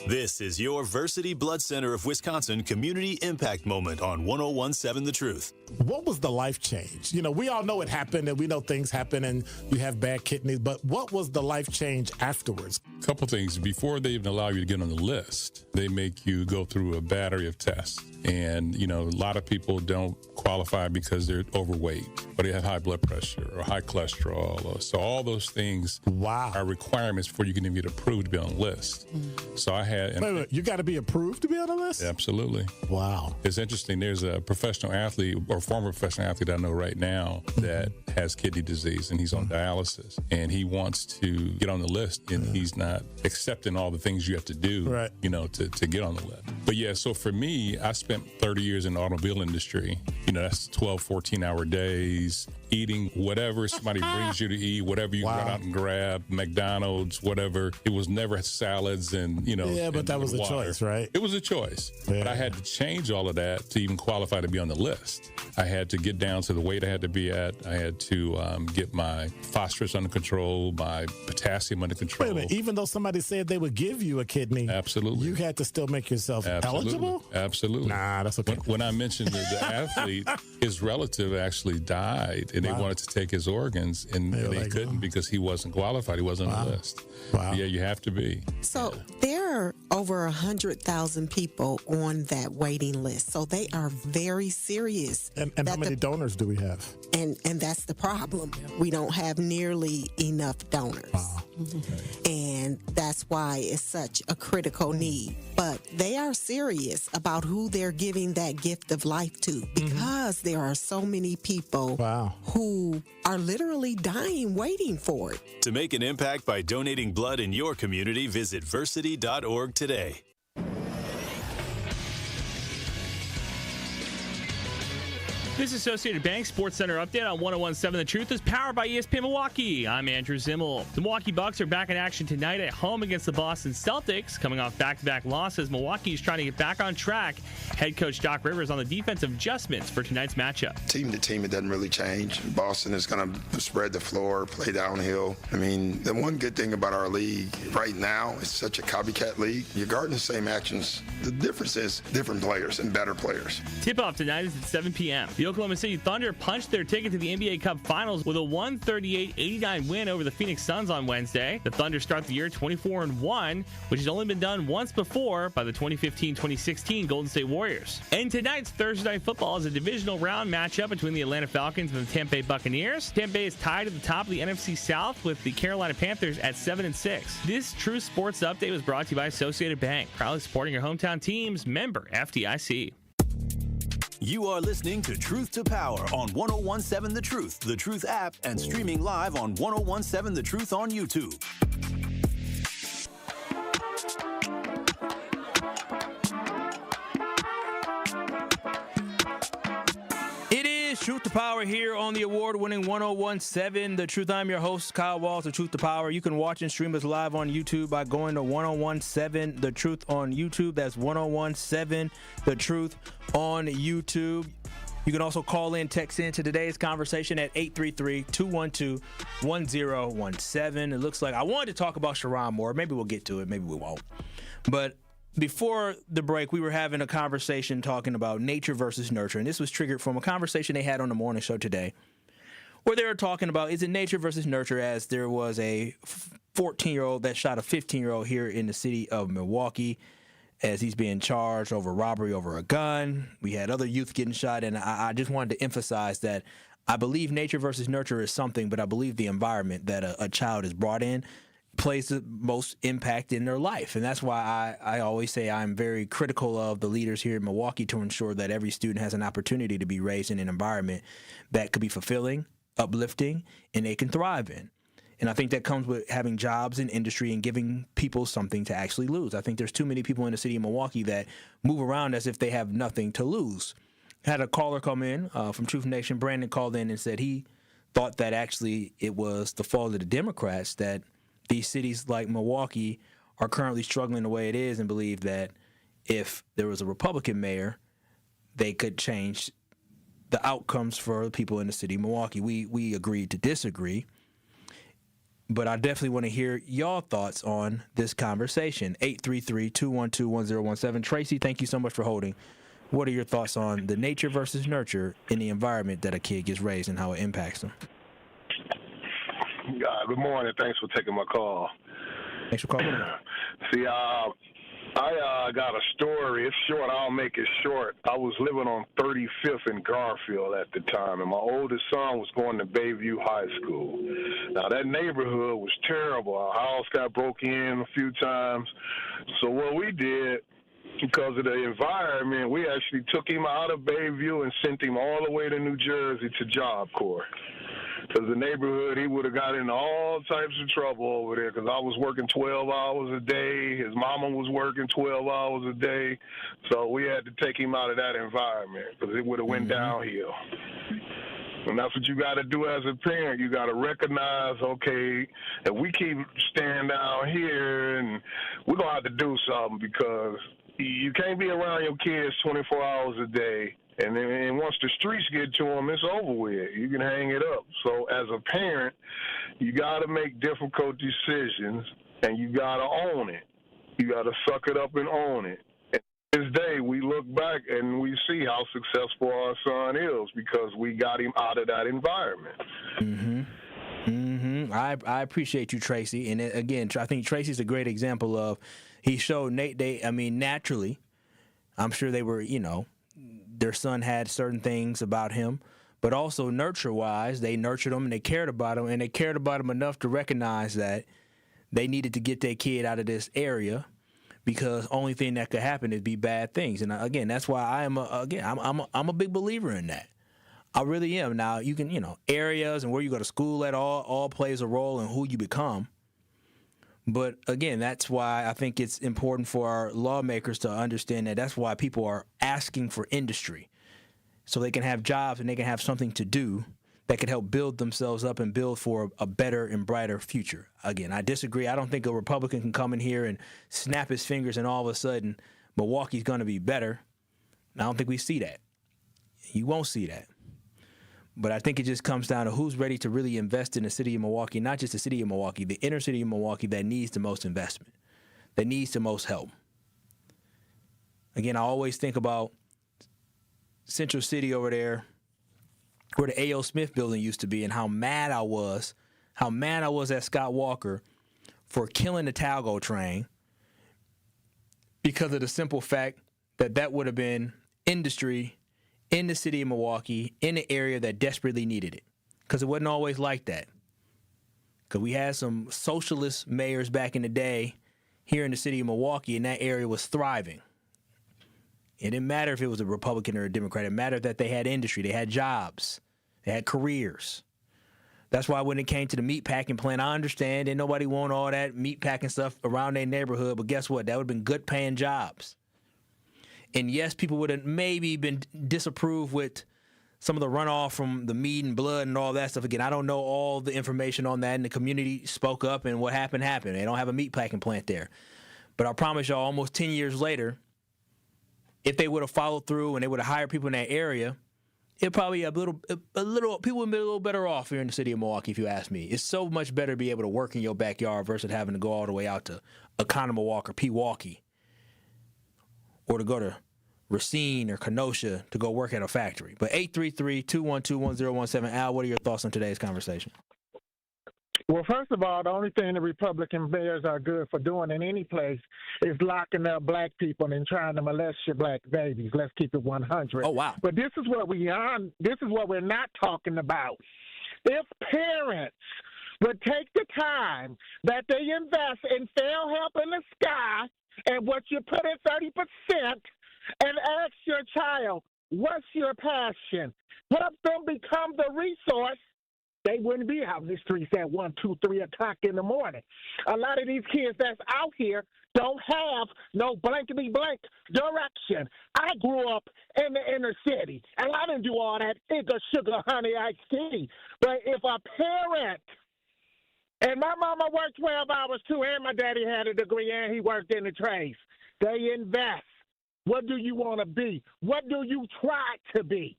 This is your Versity Blood Center of Wisconsin Community Impact Moment on 1017 The Truth. What was the life change? We all know it happened, and we know things happen, and you have bad kidneys, but what was the life change afterwards? A couple things. Before they even allow you to get on the list, they make you go through a battery of tests. And, a lot of people don't qualify because they're overweight, or they have high blood pressure or high cholesterol. So all those things are requirements before you can even get approved to be on the list. So I had... Wait, you got to be approved to be on the list? Absolutely. Wow. It's interesting. There's a professional athlete or former professional athlete I know right now that has kidney disease, and he's on dialysis. And he wants to get on the list, and he's not accepting all the things you have to do, to get on the list. But yeah, so for me, I spent 30 years in the automobile industry. That's 12, 14-hour days, eating whatever somebody brings you to eat, whatever you run out and grab, McDonald's, whatever. It was never salads and, Yeah, but that was a choice, right? It was a choice. Yeah. But I had to change all of that to even qualify to be on the list. I had to get down to the weight I had to be at. I had to get my phosphorus under control, my potassium under control. Wait a minute. Even though somebody said they would give you a kidney, absolutely, you had to still make yourself eligible? Absolutely. Nah, that's okay. When I mentioned the athlete, his relative actually died, and they wanted to take his organs, and they couldn't because he wasn't qualified. He wasn't on the list. Wow. Yeah, you have to be. So there are over 100,000 people on that waiting list. So they are very serious. And how many donors do we have? And that's the problem. We don't have nearly enough donors. Wow. And that's why it's such a critical need. But they are serious about who they're giving that gift of life to, because there are so many people who are literally dying waiting for it. To make an impact by donating blood in your community, visit versity.org today. This Associated Bank Sports Center update on 101.7 The Truth is powered by ESPN Milwaukee. I'm Andrew Zimmel. The Milwaukee Bucks are back in action tonight at home against the Boston Celtics. Coming off back-to-back losses, Milwaukee is trying to get back on track. Head coach Doc Rivers on the defensive adjustments for tonight's matchup. Team to team, it doesn't really change. Boston is going to spread the floor, play downhill. I mean, the one good thing about our league right now is such a copycat league. You're guarding the same actions. The difference is different players and better players. Tip-off tonight is at 7 p.m. The Oklahoma City Thunder punched their ticket to the NBA Cup Finals with a 138-89 win over the Phoenix Suns on Wednesday. The Thunder start the year 24-1, which has only been done once before by the 2015-2016 Golden State Warriors. And tonight's Thursday Night Football is a divisional round matchup between the Atlanta Falcons and the Tampa Bay Buccaneers. Tampa Bay is tied at the top of the NFC South with the Carolina Panthers at 7-6. This True Sports Update was brought to you by Associated Bank, proudly supporting your hometown teams. Member FDIC. You are listening to Truth to Power on 101.7 The Truth app, and streaming live on 101.7 The Truth on YouTube. It is Truth to Power here on the award-winning 101.7 The Truth. I'm your host, Kyle Walls of Truth to Power. You can watch and stream us live on YouTube by going to 101.7 The Truth on YouTube. That's 101.7 The Truth on YouTube. You can also call in, text in to today's conversation at 833-212-1017. It looks like I wanted to talk about Sharon more. Maybe we'll get to it. Maybe we won't. But before the break, we were having a conversation talking about nature versus nurture, and this was triggered from a conversation they had on the morning show today, where they were talking about, is it nature versus nurture, as there was a 14-year-old that shot a 15-year-old here in the city of Milwaukee as he's being charged over robbery over a gun. We had other youth getting shot, and I just wanted to emphasize that I believe nature versus nurture is something, but I believe the environment that a child is brought in plays the most impact in their life. And that's why I always say I'm very critical of the leaders here in Milwaukee to ensure that every student has an opportunity to be raised in an environment that could be fulfilling, uplifting, and they can thrive in. And I think that comes with having jobs in industry and giving people something to actually lose. I think there's too many people in the city of Milwaukee that move around as if they have nothing to lose. Had a caller come in from Truth Nation. Brandon called in and said he thought that actually it was the fault of the Democrats that these cities like Milwaukee are currently struggling the way it is, and believe that if there was a Republican mayor, they could change the outcomes for the people in the city of Milwaukee. We agreed to disagree, but I definitely want to hear y'all thoughts on this conversation. 833-212-1017. Tracy, thank you so much for holding. What are your thoughts on the nature versus nurture in the environment that a kid gets raised and how it impacts them? Good morning. Thanks for taking my call. Thanks for calling. See, I got a story. It's short. I'll make it short. I was living on 35th in Garfield at the time, and my oldest son was going to Bayview High School. Now, that neighborhood was terrible. Our house got broke in a few times. So what we did, because of the environment, we actually took him out of Bayview and sent him all the way to New Jersey to Job Corps. Because the neighborhood, he would have got in all types of trouble over there, because I was working 12 hours a day. His mama was working 12 hours a day. So we had to take him out of that environment, because it would have went downhill. And that's what you got to do as a parent. You got to recognize, okay, if we keep staying down here, and we're going to have to do something, because you can't be around your kids 24 hours a day And once the streets get to them, it's over with. You can hang it up. So as a parent, you got to make difficult decisions, and you got to own it. You got to suck it up and own it. And to this day, we look back and we see how successful our son is because we got him out of that environment. I appreciate you, Tracy. And again, I think Tracy's a great example of he showed naturally, I'm sure they were, their son had certain things about him, but also nurture-wise, they nurtured him and they cared about him, and they cared about him enough to recognize that they needed to get their kid out of this area because only thing that could happen is be bad things. And again, that's why I'm a big believer in that. I really am. Now, you can, areas and where you go to school at all plays a role in who you become. But again, that's why I think it's important for our lawmakers to understand that that's why people are asking for industry so they can have jobs and they can have something to do that could help build themselves up and build for a better and brighter future. Again, I disagree. I don't think a Republican can come in here and snap his fingers and all of a sudden Milwaukee's going to be better. I don't think we see that. You won't see that. But I think it just comes down to who's ready to really invest in the city of Milwaukee, not just the city of Milwaukee, the inner city of Milwaukee that needs the most investment, that needs the most help. Again, I always think about Central City over there where the A.O. Smith building used to be and how mad I was at Scott Walker for killing the Talgo train because of the simple fact that would have been industry in the city of Milwaukee, in the area that desperately needed it. Because it wasn't always like that. Because we had some socialist mayors back in the day here in the city of Milwaukee, and that area was thriving. It didn't matter if it was a Republican or a Democrat. It mattered that they had industry, they had jobs, they had careers. That's why when it came to the meat packing plant, I understand that nobody want all that meat packing stuff around their neighborhood, but guess what? That would have been good paying jobs. And yes, people would have maybe been disapproved with some of the runoff from the meat and blood and all that stuff. Again, I don't know all the information on that, and the community spoke up, and what happened. They don't have a meat packing plant there. But I promise y'all, almost 10 years later, if they would have followed through and they would have hired people in that area, it probably people would be a little better off here in the city of Milwaukee, if you ask me. It's so much better to be able to work in your backyard versus having to go all the way out to Oconomowoc or Pewaukee, or to go to Racine or Kenosha to go work at a factory. But 833-212-1017. Al, what are your thoughts on today's conversation? Well, first of all, the only thing the Republican mayors are good for doing in any place is locking up black people and trying to molest your black babies. Let's keep it 100. Oh, wow. But this is what we're not talking about. If parents would take the time that they invest in fail help in the sky and what you put in 30%, and ask your child, what's your passion? Help them become the resource. They wouldn't be out in the streets at 1, 2, 3 o'clock in the morning. A lot of these kids that's out here don't have no blankety blank direction. I grew up in the inner city, and I didn't do all that sugar, honey, iced tea. But if a parent, and my mama worked 12 hours too, and my daddy had a degree, and he worked in the trades, they invest. What do you want to be? What do you try to be?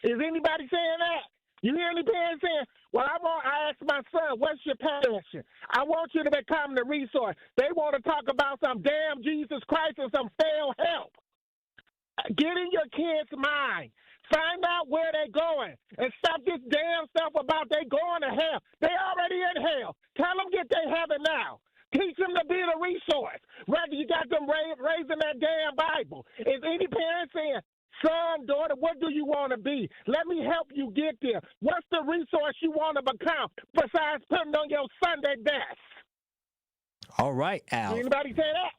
Is anybody saying that? You hear any parents saying, well, I asked my son, what's your passion? I want you to become the resource. They want to talk about some damn Jesus Christ and some fail help. Get in your kids' mind. Find out where they're going. And stop this damn stuff about they going to hell. They already in hell. Tell them get their heaven now. Teach them to be the resource. Whether you got them raising that damn Bible. Is any parent saying, son, daughter, what do you want to be? Let me help you get there. What's the resource you want to become besides putting on your Sunday best? All right, Al. Anybody say that?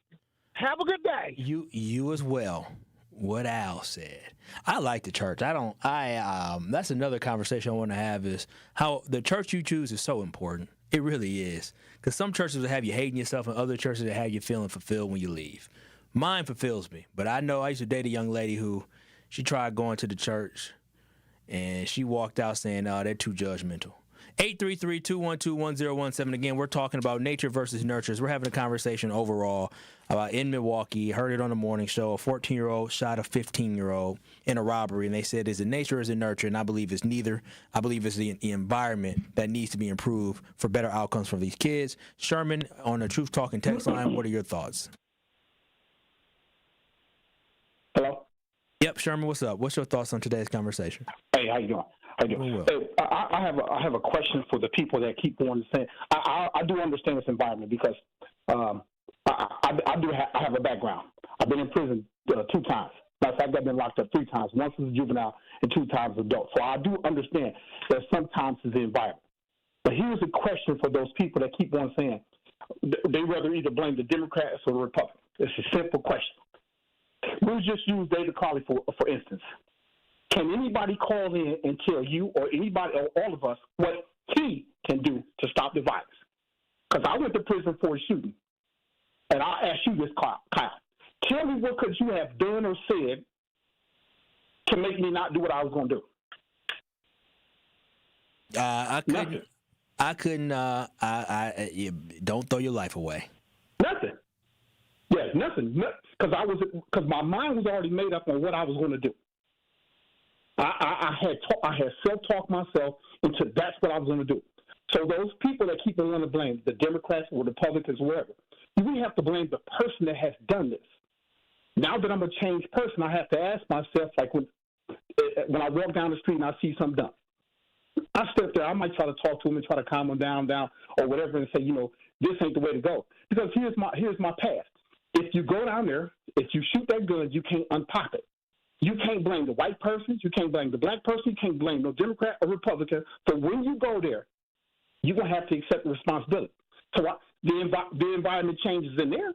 Have a good day. You as well. What Al said. I like the church. That's another conversation I want to have is how the church you choose is so important. It really is. Because some churches will have you hating yourself and other churches will have you feeling fulfilled when you leave. Mine fulfills me. But I know I used to date a young lady who, she tried going to the church and she walked out saying, they're too judgmental. 833-212-1017. Again, we're talking about nature versus nurture. We're having a conversation overall about in Milwaukee. Heard it on the morning show. A 14-year-old shot a 15-year-old in a robbery, and they said, is it nature or is it nurture? And I believe it's neither. I believe it's the environment that needs to be improved for better outcomes for these kids. Sherman on the Truth Talking text line, what are your thoughts? Hello? Yep, Sherman, what's up? What's your thoughts on today's conversation? Hey, how you doing? Hey, I have a question for the people that keep on saying. I do understand this environment because I have a background. I've been in prison 2 times. Matter of fact, I've been locked up 3 times. Once as a juvenile and 2 times as adult. So I do understand that sometimes it's the environment. But here's a question for those people that keep on saying they rather either blame the Democrats or the Republicans. It's a simple question. We'll just use David Carley for instance. Can anybody call in and tell you or anybody or all of us what he can do to stop the violence? Because I went to prison for a shooting. And I'll ask you this, Kyle. Tell me what could you have done or said to make me not do what I was going to do? I couldn't. Don't throw your life away. Nothing. Yes, nothing. Because my mind was already made up on what I was going to do. I had self-talked myself into that's what I was going to do. So those people that keep on wanting to blame the Democrats or the Republicans or whatever, we have to blame the person that has done this. Now that I'm a changed person, I have to ask myself, like when I walk down the street and I see something done, I step there. I might try to talk to him and try to calm him down, or whatever, and say, this ain't the way to go. Because here's my past. If you go down there, if you shoot that gun, you can't unpop it. You can't blame the white person. You can't blame the black person. You can't blame no Democrat or Republican. So when you go there, you're going to have to accept the responsibility. So the environment changes in there.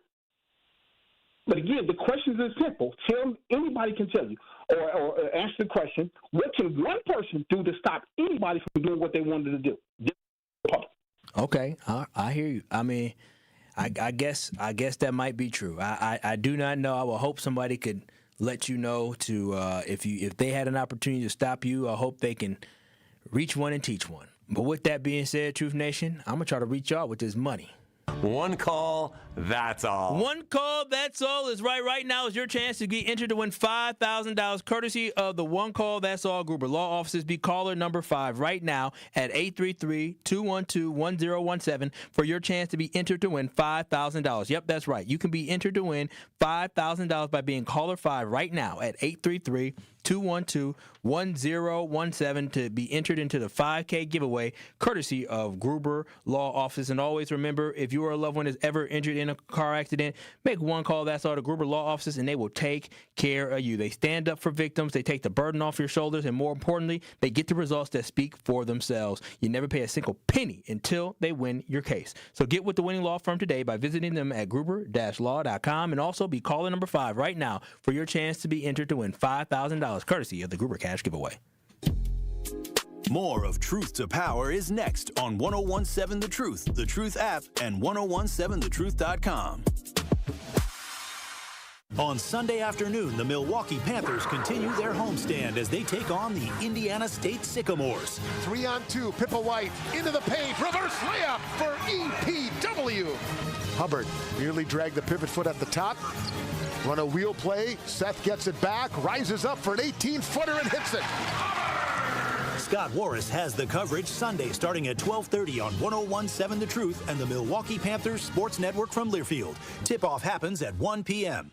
But again, the question is simple. Anybody can tell you or answer the question, what can one person do to stop anybody from doing what they wanted to do? Okay, I hear you. I mean, I guess that might be true. I do not know. I will hope somebody could let you know to if they had an opportunity to stop you. I hope they can reach one and teach one. But with that being said, Truth Nation, I'm gonna try to reach y'all with this money. One call, that's all. One call, that's all is right. Right now is your chance to be entered to win $5,000 courtesy of the One Call, That's All Gruber Law Offices. Be caller number 5 right now at 833-212-1017 for your chance to be entered to win $5,000. Yep, that's right. You can be entered to win $5,000 by being caller 5 right now at 833-212-1017 to be entered into the 5K giveaway courtesy of Gruber Law Office. And always remember, if you or a loved one is ever injured in a car accident, make one call. That's all the Gruber Law Offices, and they will take care of you. They stand up for victims. They take the burden off your shoulders, and more importantly, they get the results that speak for themselves. You never pay a single penny until they win your case. So get with the winning law firm today by visiting them at gruber-law.com, and also be caller number 5 right now for your chance to be entered to win $5,000 courtesy of the Gruber Cash Giveaway. More of Truth to Power is next on 1017 The Truth, The Truth app, and 1017thetruth.com. On Sunday afternoon, the Milwaukee Panthers continue their homestand as they take on the Indiana State Sycamores. 3-on-2, Pippa White into the paint, reverse layup for EPW. Hubbard nearly dragged the pivot foot at the top. Run a wheel play, Seth gets it back, rises up for an 18-footer and hits it. Scott Warris has the coverage Sunday starting at 12:30 on 1017 The Truth and the Milwaukee Panthers Sports Network from Learfield. Tip-off happens at 1 p.m.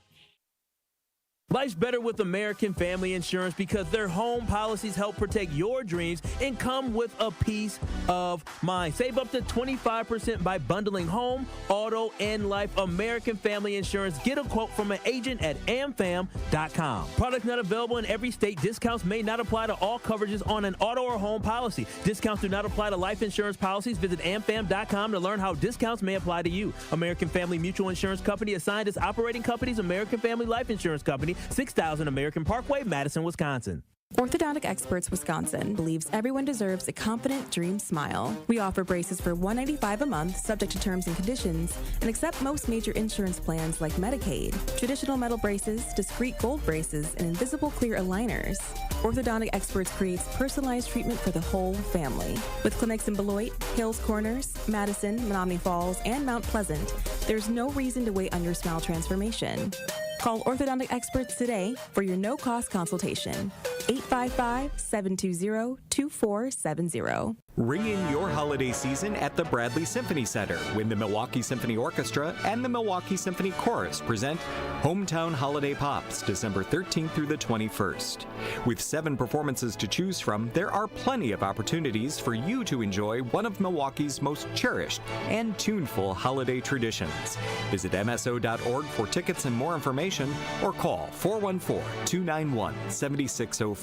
Life's better with American Family Insurance because their home policies help protect your dreams and come with a peace of mind. Save up to 25% by bundling home, auto, and life. American Family Insurance. Get a quote from an agent at amfam.com. Products not available in every state. Discounts may not apply to all coverages on an auto or home policy. Discounts do not apply to life insurance policies. Visit amfam.com to learn how discounts may apply to you. American Family Mutual Insurance Company assigned as operating companies. American Family Life Insurance Company. 6000 American Parkway, Madison, Wisconsin. Orthodontic Experts Wisconsin believes everyone deserves a confident dream smile. We offer braces for $195 a month, subject to terms and conditions, and accept most major insurance plans like Medicaid. Traditional metal braces, discrete gold braces, and invisible clear aligners. Orthodontic Experts creates personalized treatment for the whole family. With clinics in Beloit, Hills Corners, Madison, Menominee Falls, and Mount Pleasant, there's no reason to wait on your smile transformation. Call Orthodontic Experts today for your no-cost consultation. 855-720-2470. Ring in your holiday season at the Bradley Symphony Center when the Milwaukee Symphony Orchestra and the Milwaukee Symphony Chorus present Hometown Holiday Pops, December 13th through the 21st. With 7 performances to choose from, there are plenty of opportunities for you to enjoy one of Milwaukee's most cherished and tuneful holiday traditions. Visit MSO.org for tickets and more information, or call 414-291-7605.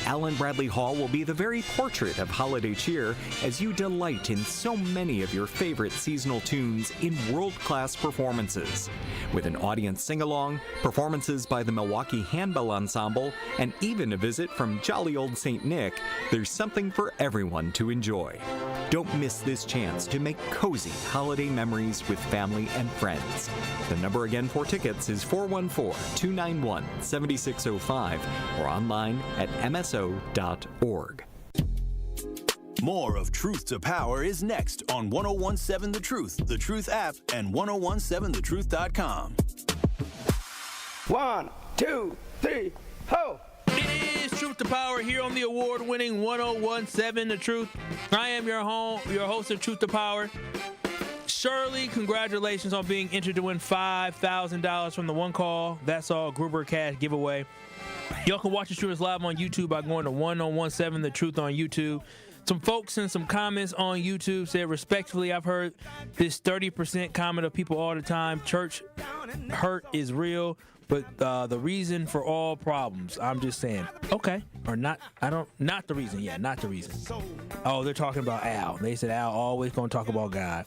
Allen Bradley Hall will be the very portrait of holiday cheer as you delight in so many of your favorite seasonal tunes in world-class performances. With an audience sing-along, performances by the Milwaukee Handbell Ensemble, and even a visit from jolly old St. Nick, there's something for everyone to enjoy. Don't miss this chance to make cozy holiday memories with family and friends. The number again for tickets is 414-291-7605 or online at MSO.org. More of Truth to Power is next on 1017 The Truth, The Truth app, and 1017thetruth.com. 1, 2, 3, ho! It is Truth to Power here on the award-winning 1017 The Truth. I am your host of Truth to Power. Shirley, congratulations on being entered to win $5,000 from the One Call That's All Gruber Cash giveaway. Y'all can watch the show live on YouTube by going to 1017 The Truth on YouTube. Some folks in some comments on YouTube said, respectfully, I've heard this 30% comment of people all the time. Church hurt is real, but the reason for all problems. I'm just saying, okay, or not. Not the reason. Yeah, not the reason. Oh, they're talking about Al. They said Al always gonna talk about God.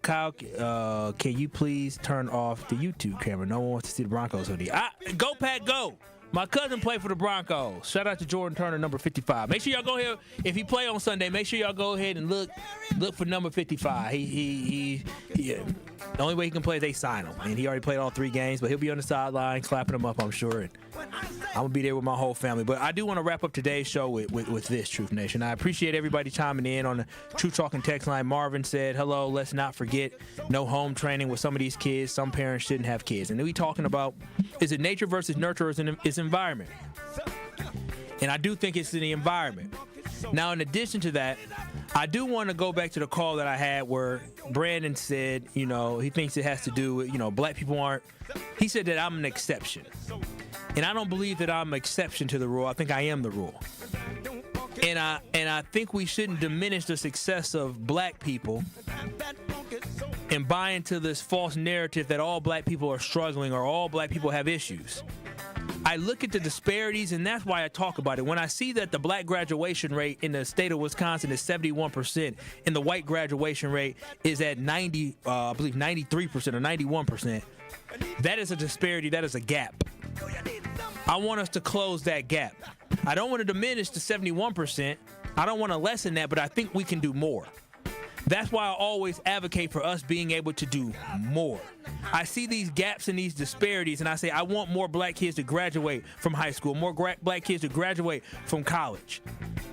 Kyle, can you please turn off the YouTube camera? No one wants to see the Broncos hoodie. Go Pack, go! My cousin played for the Broncos. Shout out to Jordan Turner, number 55. Make sure y'all go here. If he play on Sunday, make sure y'all go ahead and look for number 55. The only way he can play is they sign him. And he already played all 3 games, but he'll be on the sideline clapping him up, I'm sure. And I'm going to be there with my whole family. But I do want to wrap up today's show with this, Truth Nation. I appreciate everybody chiming in on the Truth Talking text line. Marvin said, hello, let's not forget no home training with some of these kids. Some parents shouldn't have kids. And then we talking about, is it nature versus nurture, or is it environment? And I do think it's the environment. Now, in addition to that, I do want to go back to the call that I had where Brandon said, he thinks it has to do with, black people aren't. He said that I'm an exception. And I don't believe that I'm an exception to the rule. I think I am the rule. And I think we shouldn't diminish the success of black people and buy into this false narrative that all black people are struggling or all black people have issues. I look at the disparities, and that's why I talk about it. When I see that the black graduation rate in the state of Wisconsin is 71%, and the white graduation rate is at 93% or 91%, that is a disparity. That is a gap. I want us to close that gap. I don't want to diminish the 71%. I don't want to lessen that, but I think we can do more. That's why I always advocate for us being able to do more. I see these gaps and these disparities, and I say I want more black kids to graduate from high school, more black kids to graduate from college.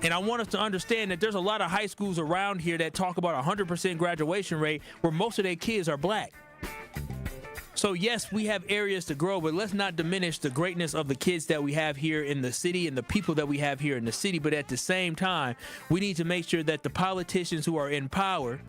And I want us to understand that there's a lot of high schools around here that talk about 100% graduation rate where most of their kids are black. So yes, we have areas to grow, but let's not diminish the greatness of the kids that we have here in the city and the people that we have here in the city. But at the same time, we need to make sure that the politicians who are in power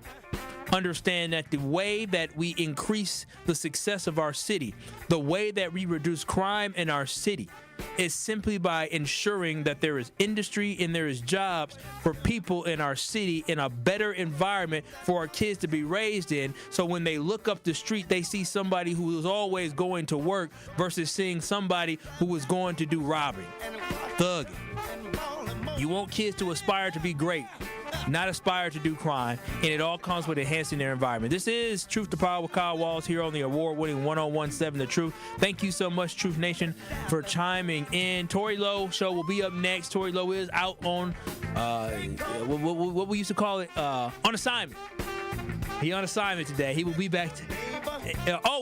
understand that the way that we increase the success of our city, the way that we reduce crime in our city, is simply by ensuring that there is industry and there is jobs for people in our city in a better environment for our kids to be raised in. So when they look up the street, they see somebody who is always going to work versus seeing somebody who is going to do robbing, thugging. You want kids to aspire to be great, not aspire to do crime, and it all comes with enhancing their environment. This is Truth to Power with Kyle Walls here on the award-winning 1017 The Truth. Thank you so much, Truth Nation, for chiming in. Tori Lowe show will be up next. Tori Lowe is out on what we used to call it, on assignment. He on assignment today. He will be back.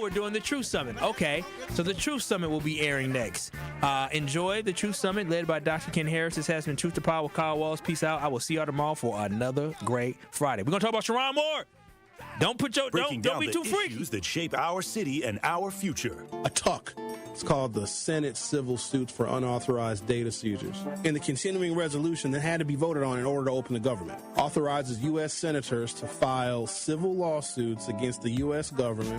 We're doing the Truth Summit. Okay, so the Truth Summit will be airing next. Enjoy the Truth Summit led by Dr. Ken Harris. This has been Truth to Power with Kyle Walls. Peace out. I will see y'all tomorrow for another great Friday. We're gonna talk about Sharon Moore. Don't be too freaky. Issues that shape our city and our future. A TUC. It's called the Senate Civil Suits for Unauthorized Data Seizures. And the continuing resolution that had to be voted on in order to open the government authorizes U.S. senators to file civil lawsuits against the U.S. government